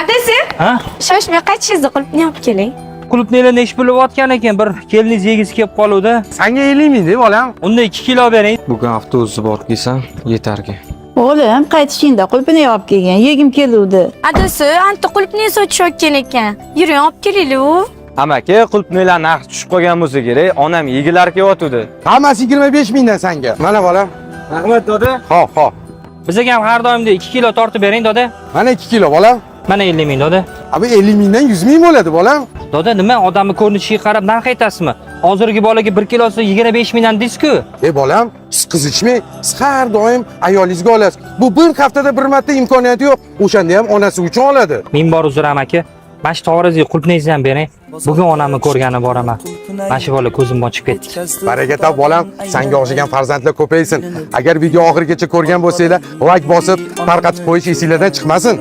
Adasi, Ha? shoshmay qaytishingizni qilibni olib keling. Qulupniylarni ish bo'layotgan ekan, bir keliniz yegisi kelib qoluvdi. Senga 50 ming deb bolam. Unda 2 kilo bering. Bugun avtobusni borib kelsam yetarga. O'g'lim, qaytishingda qulpini olib kelgan, yegim keluvdi. Adasi, anta qulupni sotishayotgan ekan. Yuring, olib kelaylik. Amaki, qulupniylar narxi tushib qolgan bo'lsa kerak, onam yegilar kelyotdi. Hammasi 25 mingdan senga. Mana bolam. Rahmat doda. Xo'p, xo'p. Bizga ham har doimda 2 kilo tortib bering, doda. Mana 2 kilo bolam. Mana 50 ming, doda. Abi 50 mingdan 100 ming bo'ladi bolam. Doda, nima odamni ko'rinishiga qarab narx aytasizmi? Hozirgi bolaga 1 kilosi 25 mingdan deysiz-ku. Bolam, siz qiziqmay, siz har doim ayolingizga olasiz. Bu bir haftada bir marta imkoniyati yo'q. O'shanda ham onasi uchun oladi. Men bor uzuram aka. Mana shu tovaringizga qulupningizni ham bering. Bugun onamni ko'rgani boraman. Mana shu bola ko'zim ochib ketdi. Baraka top bolam, senga o'xshagan farzandlar ko'paysin. Agar video oxirigacha ko'rgan bo'lsanglar, like bosib, tarqatib qo'yish esingizdan chiqmasin.